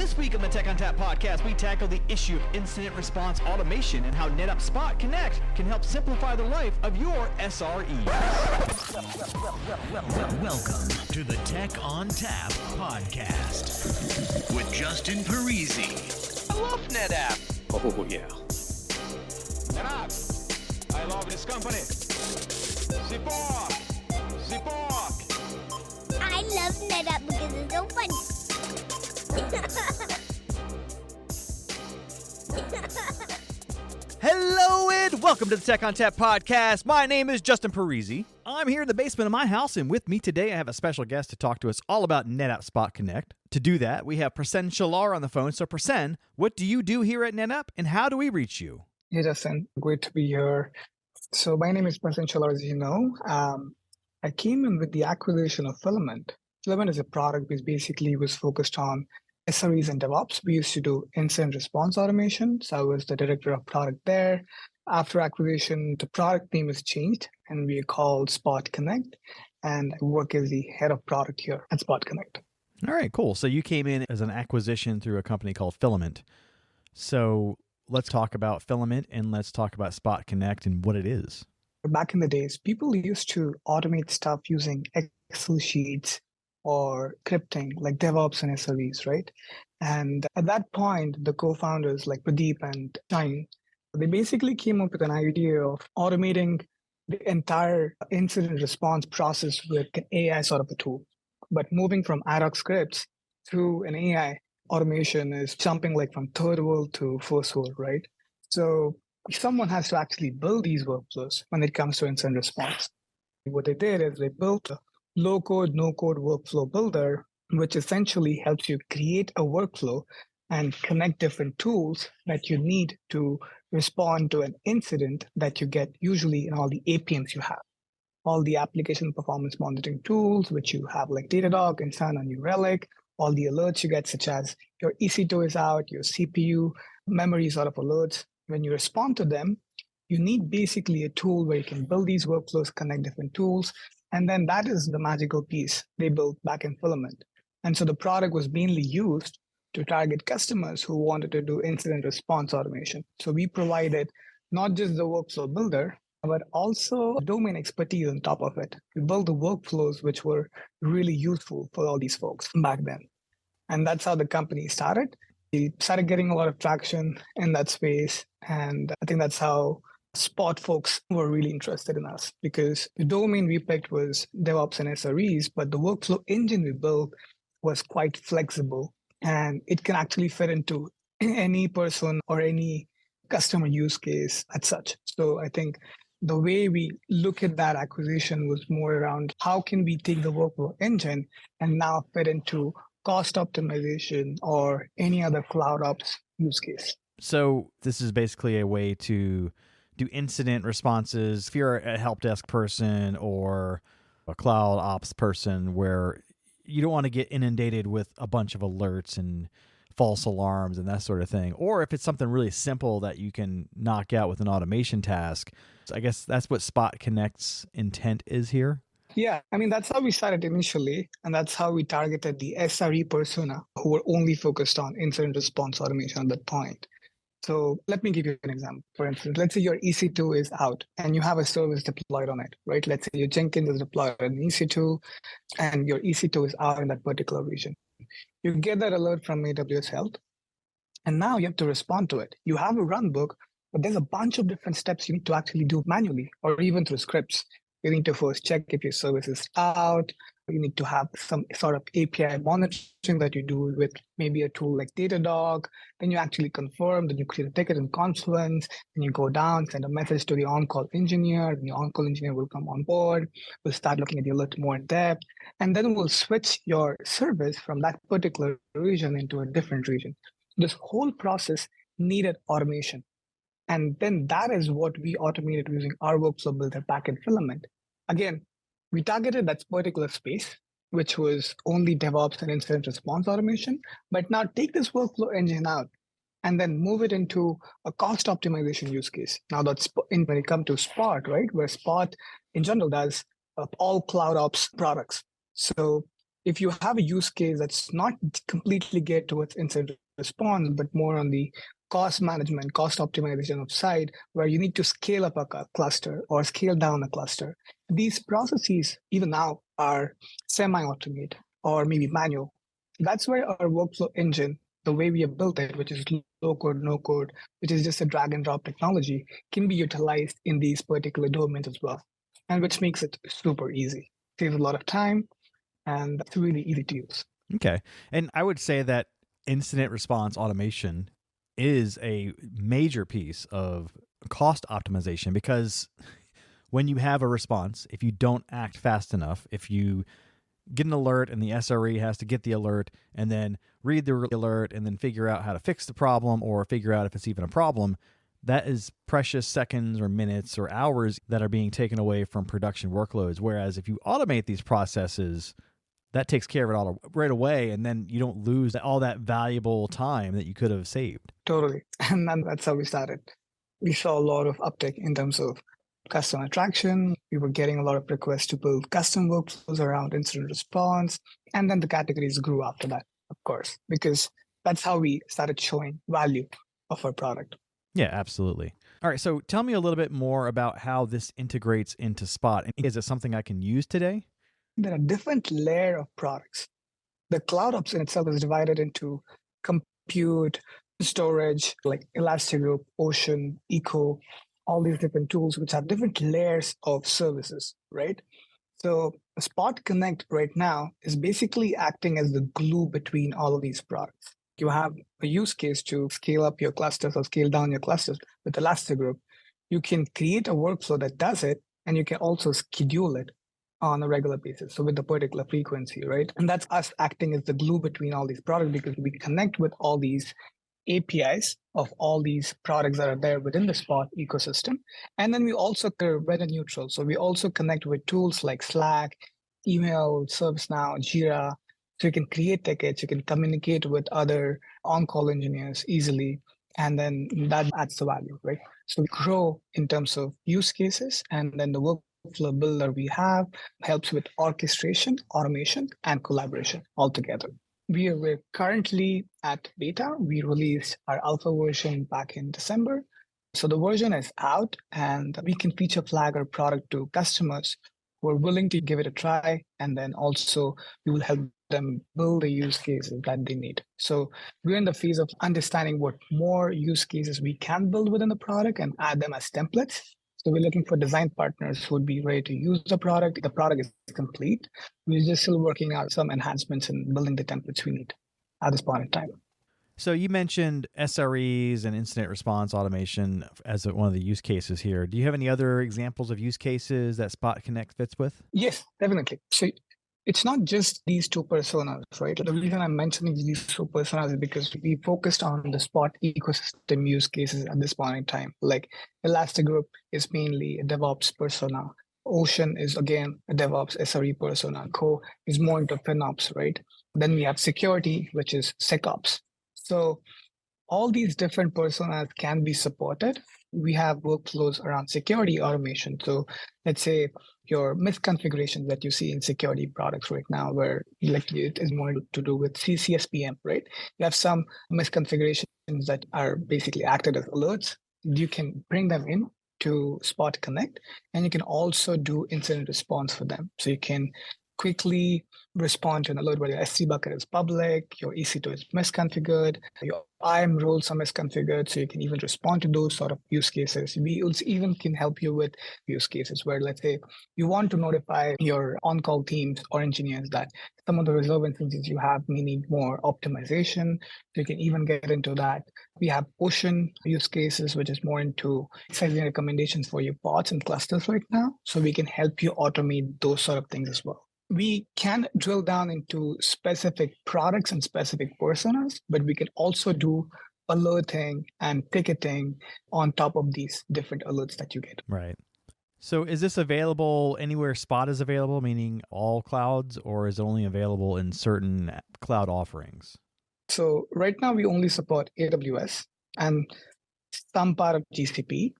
This week on the Tech ONTAP podcast, we tackle the issue of incident response automation and how NetApp Spot Connect can help simplify the life of your SRE. Welcome to the Tech ONTAP podcast with Justin Parisi. I love NetApp. Oh, yeah. NetApp, I love this company. Support. I love NetApp because it's so funny. Hello and welcome to the Tech ONTAP podcast. My name is Justin Parisi. I'm here in the basement of my house, and with me today I have a special guest to talk to us all about NetApp Spot Connect. To do that, we have Prasen Shelar on the phone. So Prasen, what do you do here at NetApp, and how do we reach you? Hey Justin, great to be here. So my name is Prasen Shelar, as you know. I came in with the acquisition of Filament. Filament is a product which basically was focused on SREs and DevOps. We used to do incident response automation. So I was the director of product there. After acquisition, the product name was changed and we are called Spot Connect. And I work as the head of product here at Spot Connect. All right, cool. So you came in as an acquisition through a company called Filament. So let's talk about Filament and let's talk about Spot Connect and what it is. Back in the days, people used to automate stuff using Excel sheets or scripting like DevOps and SREs, right? And at that point, the co-founders like Pradeep and Shine, they basically came up with an idea of automating the entire incident response process with an AI sort of a tool. But moving from ad hoc scripts through an AI automation is jumping like from third world to first world, right? So someone has to actually build these workflows when it comes to incident response. What they did is they built a low-code, no-code workflow builder, which essentially helps you create a workflow and connect different tools that you need to respond to an incident that you get usually in all the APMs you have. All the application performance monitoring tools, which you have like Datadog and Sun and New Relic, all the alerts you get, such as your EC2 is out, your CPU, memory sort of alerts. When you respond to them, you need basically a tool where you can build these workflows, connect different tools, and then that is the magical piece they built back in Filament. And so the product was mainly used to target customers who wanted to do incident response automation. So we provided not just the workflow builder, but also domain expertise on top of it. We built the workflows which were really useful for all these folks back then. And that's how the company started. We started getting a lot of traction in that space. And I think that's how Spot folks were really interested in us, because the domain we picked was DevOps and SREs, but the workflow engine we built was quite flexible and it can actually fit into any person or any customer use case as such. So I think the way we look at that acquisition was more around how can we take the workflow engine and now fit into cost optimization or any other CloudOps use case. So this is basically a way to do incident responses. If you're a help desk person or a CloudOps person where you don't want to get inundated with a bunch of alerts and false alarms and that sort of thing, or if it's something really simple that you can knock out with an automation task. So I guess that's what Spot Connect's intent is here. Yeah, I mean, that's how we started initially, and that's how we targeted the SRE persona who were only focused on incident response automation at that point. So let me give you an example. For instance, let's say your EC2 is out and you have a service deployed on it, right? Let's say your Jenkins is deployed on EC2 and your EC2 is out in that particular region. You get that alert from AWS Health, and now you have to respond to it. You have a run book, but there's a bunch of different steps you need to actually do manually or even through scripts. You need to first check if your service is out. You need to have some sort of API monitoring that you do with maybe a tool like Datadog. Then you actually confirm, then you create a ticket in Confluence, then you go down, send a message to the on-call engineer, and the on-call engineer will come on board. We'll start looking at the alert more in depth, and then we'll switch your service from that particular region into a different region. This whole process needed automation. And then that is what we automated using our workflow builder back in Filament. Again, we targeted that particular space, which was only DevOps and incident response automation, but now take this workflow engine out and then move it into a cost optimization use case. Now that's when it comes to Spot, right? Where Spot in general does all CloudOps products. So if you have a use case that's not completely geared towards incident response, but more on the cost management, cost optimization of side, where you need to scale up a cluster or scale down a cluster, these processes, even now, are semi-automated or maybe manual. That's where our workflow engine, the way we have built it, which is low code, no code, which is just a drag and drop technology, can be utilized in these particular domains as well, and which makes it super easy. Saves a lot of time, and it's really easy to use. Okay. And I would say that incident response automation is a major piece of cost optimization, because when you have a response, if you don't act fast enough, if you get an alert and the SRE has to get the alert and then read the alert and then figure out how to fix the problem or figure out if it's even a problem, that is precious seconds or minutes or hours that are being taken away from production workloads. Whereas if you automate these processes, that takes care of it all right away, and then you don't lose all that valuable time that you could have saved. Totally. And then that's how we started. We saw a lot of uptick in terms of customer traction. We were getting a lot of requests to build custom workflows around incident response. And then the categories grew after that, of course, because that's how we started showing value of our product. Yeah, absolutely. All right, so tell me a little bit more about how this integrates into Spot. And is it something I can use today? There are different layers of products. The CloudOps in itself is divided into compute, storage, like Elastic Group, Ocean, Eco, all these different tools, which have different layers of services, right? So Spot Connect right now is basically acting as the glue between all of these products. You have a use case to scale up your clusters or scale down your clusters with Elastic Group. You can create a workflow that does it, and you can also schedule it on a regular basis, so with a particular frequency, right? And that's us acting as the glue between all these products, because we connect with all these APIs of all these products that are there within the Spot ecosystem. And then we also are vendor neutral. So we also connect with tools like Slack, email, ServiceNow, Jira. So you can create tickets, you can communicate with other on-call engineers easily, and then that adds the value, right? So we grow in terms of use cases, and then the workflow builder we have helps with orchestration, automation, and collaboration altogether. We're currently at beta. We released our alpha version back in December. So the version is out, and we can feature flag our product to customers who are willing to give it a try. And then also we will help them build the use cases that they need. So we're in the phase of understanding what more use cases we can build within the product and add them as templates. So we're looking for design partners who would be ready to use the product. The product is complete. We're just still working out some enhancements and building the templates we need at this point in time. So you mentioned SREs and incident response automation as one of the use cases here. Do you have any other examples of use cases that Spot Connect fits with? Yes, definitely. So it's not just these two personas, right? The reason I'm mentioning these two personas is because we focused on the Spot ecosystem use cases at this point in time. Like Elastic Group is mainly a DevOps persona. Ocean is again a DevOps SRE persona. Co is more into FinOps, right? Then we have security, which is SecOps. So all these different personas can be supported. We have workflows around security automation. So let's say your misconfigurations that you see in security products right now, where like it is more to do with CSPM, right? You have some misconfigurations that are basically acted as alerts. You can bring them in to Spot Connect, and you can also do incident response for them. So you can quickly respond to an alert where your S3 bucket is public, your EC2 is misconfigured, your IAM roles are misconfigured, so you can even respond to those sort of use cases. We also even can help you with use cases where, let's say, you want to notify your on-call teams or engineers that some of the reserve instances you have may need more optimization. So you can even get into that. We have Ocean use cases, which is more into setting recommendations for your pods and clusters right now. So we can help you automate those sort of things as well. We can drill down into specific products and specific personas, but we can also do alerting and ticketing on top of these different alerts that you get. Right. So is this available anywhere Spot is available, meaning all clouds, or is it only available in certain cloud offerings? So right now we only support AWS and some part of GCP.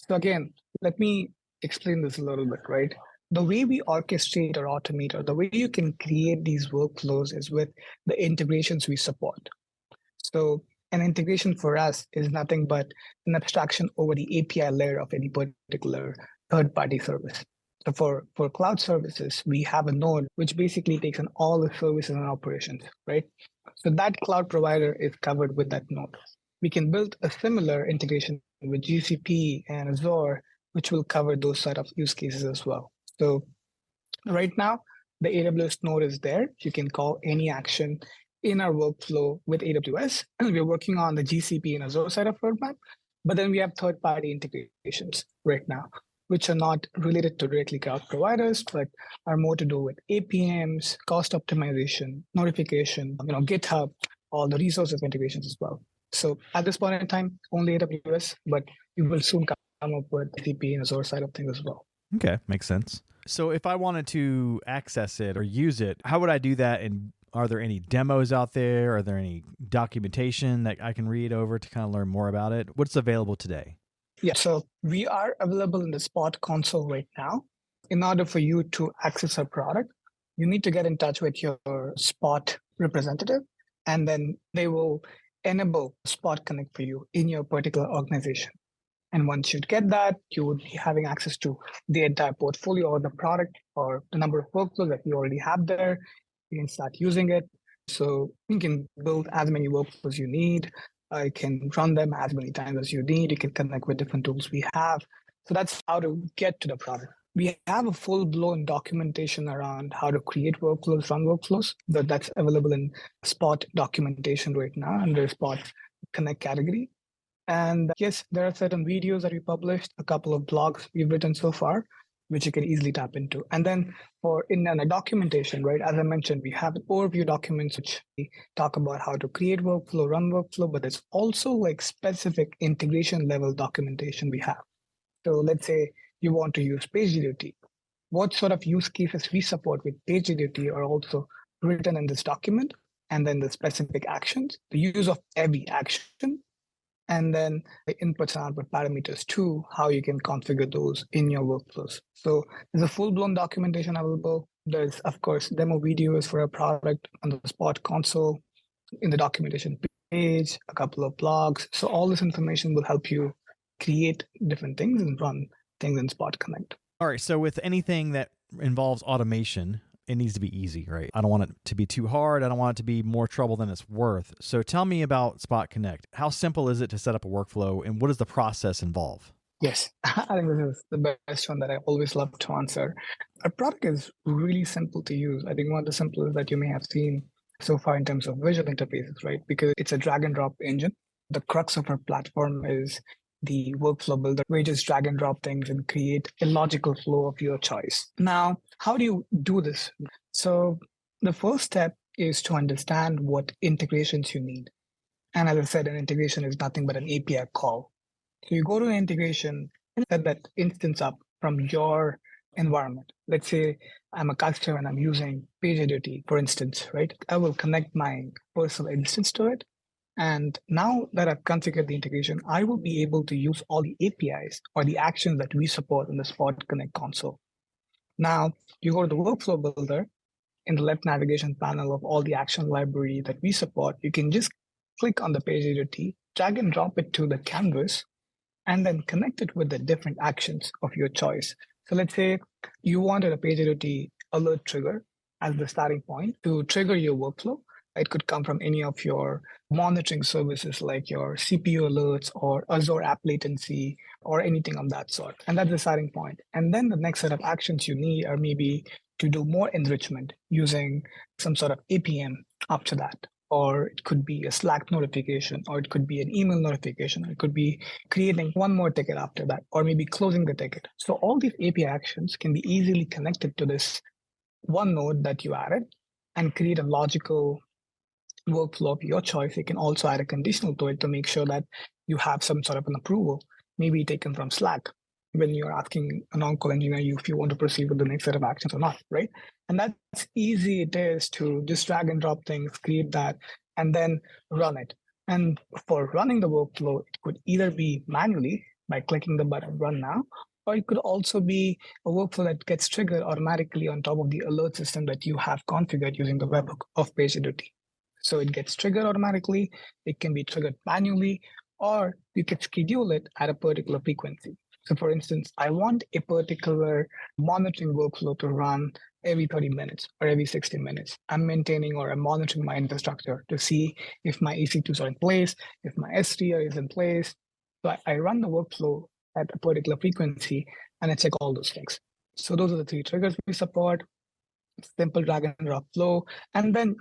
So again, let me explain this a little bit, right? the way we orchestrate or automate, or the way you can create these workflows is with the integrations we support. So an integration for us is nothing but an abstraction over the API layer of any particular third-party service. So for cloud services, we have a node which basically takes on all the services and operations, right? So that cloud provider is covered with that node. We can build a similar integration with GCP and Azure, which will cover those sort of use cases as well. So right now, the AWS node is there. You can call any action in our workflow with AWS. And we're working on the GCP and Azure side of roadmap. But then we have third-party integrations right now, which are not related to directly cloud providers, but are more to do with APMs, cost optimization, notification, GitHub, all the resource of integrations as well. So at this point in time, only AWS, but we will soon come up with GCP and Azure side of things as well. Okay, makes sense. So if I wanted to access it or use it, how would I do that? And are there any demos out there? Are there any documentation that I can read over to kind of learn more about it? What's available today? Yeah, so we are available in the Spot console right now. In order for you to access our product, you need to get in touch with your Spot representative, and then they will enable Spot Connect for you in your particular organization. And once you get that, you would be having access to the entire portfolio or the product or the number of workflows that you already have there. You can start using it. So you can build as many workflows you need. You can run them as many times as you need. You can connect with different tools we have. So that's how to get to the product. We have a full-blown documentation around how to create workflows, run workflows. That's available in Spot documentation right now under Spot Connect category. And yes, there are certain videos that we published, a couple of blogs we've written so far, which you can easily tap into. And then in a documentation, right, as I mentioned, we have overview documents which we talk about how to create workflow, run workflow, but there's also like specific integration level documentation we have. So let's say you want to use PagerDuty. What sort of use cases we support with PagerDuty are also written in this document, and then the specific actions, the use of every action, and then the inputs and output parameters too, how you can configure those in your workflows. So there's a full-blown documentation available. There's, of course, demo videos for a product on the Spot console, in the documentation page, a couple of blogs. So all this information will help you create different things and run things in Spot Connect. All right, so with anything that involves automation, it needs to be easy, right? I don't want it to be too hard. I don't want it to be more trouble than it's worth. So tell me about Spot Connect. How simple is it to set up a workflow, and what does the process involve? Yes, I think this is the best one that I always love to answer. Our product is really simple to use. I think one of the simplest that you may have seen so far in terms of visual interfaces, right? Because it's a drag and drop engine. The crux of our platform is the workflow builder, where you just drag and drop things and create a logical flow of your choice. Now, how do you do this? So the first step is to understand what integrations you need. And as I said, an integration is nothing but an API call. So you go to an integration and set that instance up from your environment. Let's say I'm a customer and I'm using PagerDuty, for instance, right? I will connect my personal instance to it. And now that I've configured the integration, I will be able to use all the APIs or the actions that we support in the Spot Connect console. Now, you go to the workflow builder. In the left navigation panel of all the action library that we support, you can just click on the PagerDuty, drag and drop it to the canvas, and then connect it with the different actions of your choice. So let's say you wanted a PagerDuty alert trigger as the starting point to trigger your workflow. It could come from any of your monitoring services like your CPU alerts or Azure app latency or anything of that sort. And that's the starting point. And then the next set of actions you need are maybe to do more enrichment using some sort of APM after that. Or it could be a Slack notification, or it could be an email notification, or it could be creating one more ticket after that, or maybe closing the ticket. So all these API actions can be easily connected to this one node that you added and create a logical workflow of your choice. You can also add a conditional to it to make sure that you have some sort of an approval, maybe taken from Slack, when you're asking an on-call engineer if you want to proceed with the next set of actions or not, right? And that's easy it is to just drag and drop things, create that, and then run it. And for running the workflow, it could either be manually by clicking the button Run Now, Or it could also be a workflow that gets triggered automatically on top of the alert system that you have configured using the webhook of PagerDuty. So it gets triggered automatically, it can be triggered manually, or you can schedule it at a particular frequency. So for instance, I want a particular monitoring workflow to run every 30 minutes or every 60 minutes. I'm maintaining or I'm monitoring my infrastructure to see if my EC2s are in place, if my S3 is in place. So I run the workflow at a particular frequency and I check all those things. So those are the 3 triggers we support: simple drag and drop flow. And then,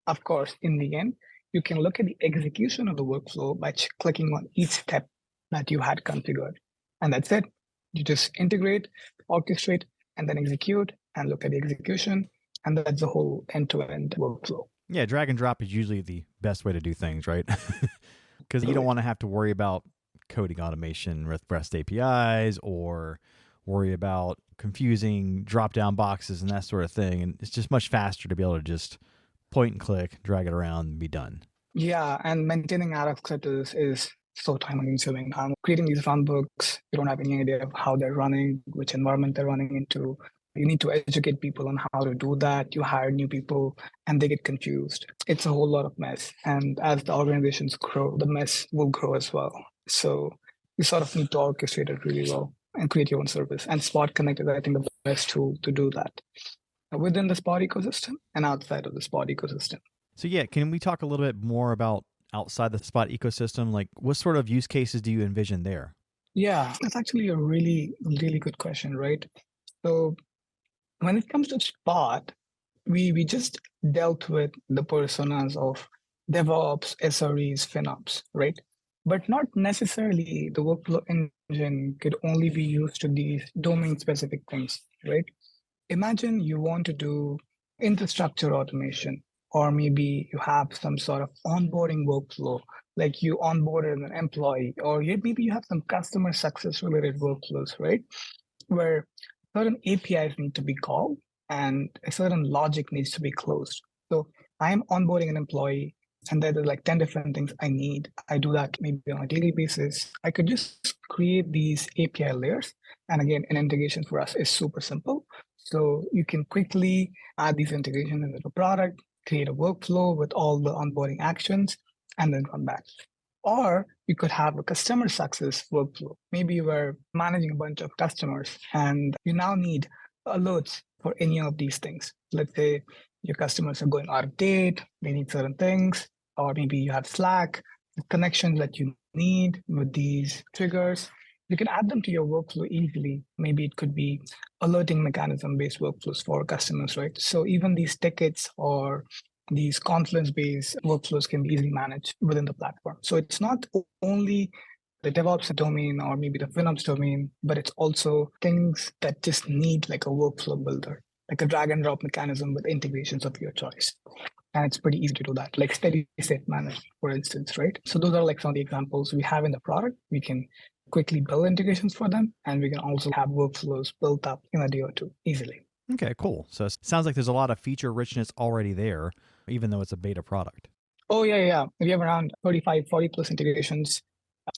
of course, in the end, you can look at the execution of the workflow by clicking on each step that you had configured. And that's it. You just integrate, orchestrate, and then execute and look at the execution. And that's the whole end-to-end workflow. Yeah, drag and drop is usually the best way to do things, right? Because you don't want to have to worry about coding automation with REST APIs or worry about confusing drop-down boxes and that sort of thing. And it's just much faster to be able to just point and click, drag it around, and be done. Yeah, and maintaining RF scripts is so time-consuming. Creating these runbooks, you don't have any idea of how they're running, which environment they're running into. You need to educate people on how to do that. You hire new people and they get confused. It's a whole lot of mess. And as the organizations grow, the mess will grow as well. So you sort of need to orchestrate it really well and create your own service. And Spot Connect is, I think, the best tool to do that within the Spot ecosystem and outside of the Spot ecosystem. So yeah, can we talk a little bit more about outside the Spot ecosystem? Like what sort of use cases do you envision there? Yeah, that's actually a really, really good question, right? So when it comes to Spot, we just dealt with the personas of DevOps, SREs, FinOps, right? But not necessarily the workflow engine could only be used to these domain-specific things, right? Imagine you want to do infrastructure automation, or maybe you have some sort of onboarding workflow, like you onboarded an employee, or maybe you have some customer success related workflows, right? Where certain APIs need to be called and a certain logic needs to be closed. So I'm onboarding an employee and there's like 10 different things I need. I do that maybe on a daily basis. I could just create these API layers. And again, an integration for us is super simple. So you can quickly add these integrations into the product, create a workflow with all the onboarding actions, and then run back. Or you could have a customer success workflow. Maybe you were managing a bunch of customers and you now need alerts for any of these things. Let's say your customers are going out of date, they need certain things, or maybe you have Slack, the connections that you need with these triggers. You can add them to your workflow easily. Maybe it could be alerting mechanism-based workflows for customers, right? So even these tickets or these Confluence-based workflows can be easily managed within the platform. So it's not only the DevOps domain or maybe the FinOps domain, but it's also things that just need like a workflow builder, like a drag and drop mechanism with integrations of your choice. And it's pretty easy to do that, like steady state management, for instance, right? So those are like some of the examples we have in the product. We can quickly build integrations for them, and we can also have workflows built up in a day or two easily. Okay, cool. So it sounds like there's a lot of feature richness already there, even though it's a beta product. Oh, yeah. We have around 35, 40 plus integrations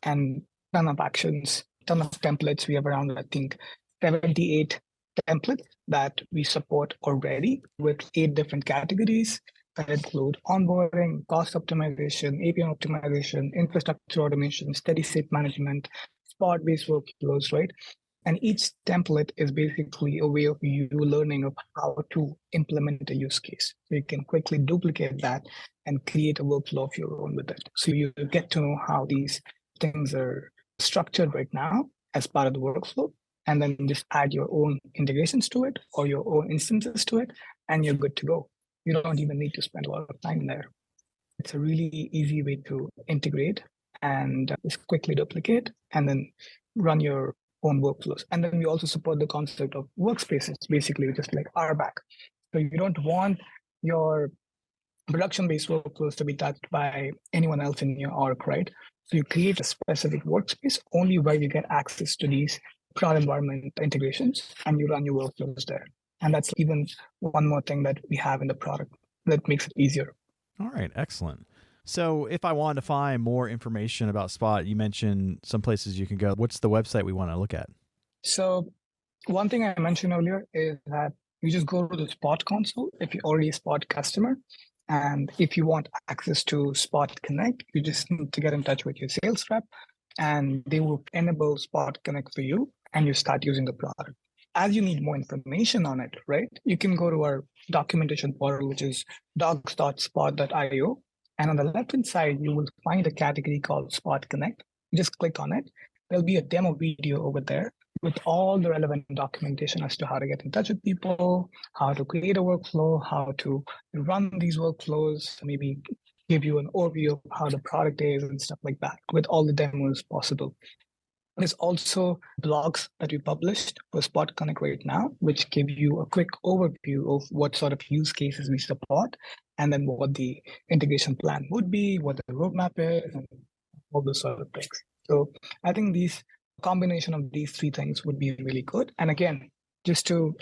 and ton of actions, ton of templates. We have around, I think, 78 templates that we support already with 8 different categories that include onboarding, cost optimization, API optimization, infrastructure automation, steady state management, Spot-based workflows, right? And each template is basically a way of you learning of how to implement a use case. So you can quickly duplicate that and create a workflow of your own with it. So you get to know how these things are structured right now as part of the workflow, and then just add your own integrations to it or your own instances to it, and you're good to go. You don't even need to spend a lot of time there. It's a really easy way to integrate and just quickly duplicate and then run your own workflows. And then we also support the concept of workspaces, basically just like RBAC. So you don't want your production-based workflows to be touched by anyone else in your org, right? So you create a specific workspace only where you get access to these cloud environment integrations and you run your workflows there. And that's even one more thing that we have in the product that makes it easier. All right, excellent. So if I wanted to find more information about Spot, you mentioned some places you can go. What's the website we want to look at? So one thing I mentioned earlier is that you just go to the Spot console if you're already a Spot customer. And if you want access to Spot Connect, you just need to get in touch with your sales rep and they will enable Spot Connect for you and you start using the product. As you need more information on it, right, you can go to our documentation portal, which is docs.spot.io. And on the left-hand side, you will find a category called Spot Connect. You just click on it. There'll be a demo video over there with all the relevant documentation as to how to get in touch with people, how to create a workflow, how to run these workflows, maybe give you an overview of how the product is and stuff like that with all the demos possible. There's also blogs that we published for Spot Connect right now, which give you a quick overview of what sort of use cases we support, and then what the integration plan would be, what the roadmap is, and all those sort of things. So I think these combination of these three things would be really good. And again, just to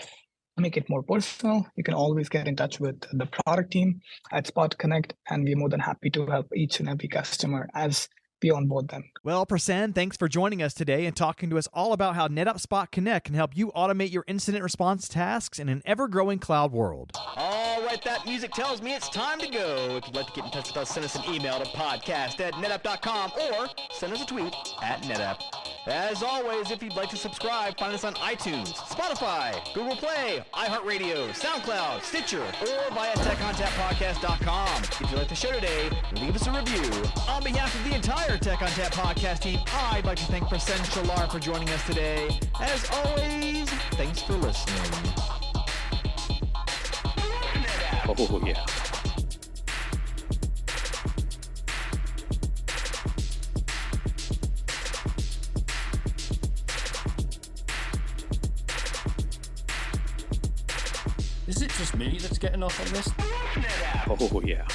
make it more personal, you can always get in touch with the product team at Spot Connect, and we're more than happy to help each and every customer as we onboard them. Well, Prasen, thanks for joining us today and talking to us all about how NetApp Spot Connect can help you automate your incident response tasks in an ever-growing cloud world. All right, that music tells me it's time to go. If you'd like to get in touch with us, send us an email to podcast@netapp.com or send us a tweet at NetApp. As always, if you'd like to subscribe, find us on iTunes, Spotify, Google Play, iHeartRadio, SoundCloud, Stitcher, or via TechOnTapPodcast.com. If you like the show today, leave us a review. On behalf of the entire Tech on Tap podcast team, I'd like to thank Prasen Shelar for joining us today. As always, thanks for listening. Oh, yeah. Is it just me that's getting off on this? Oh, yeah.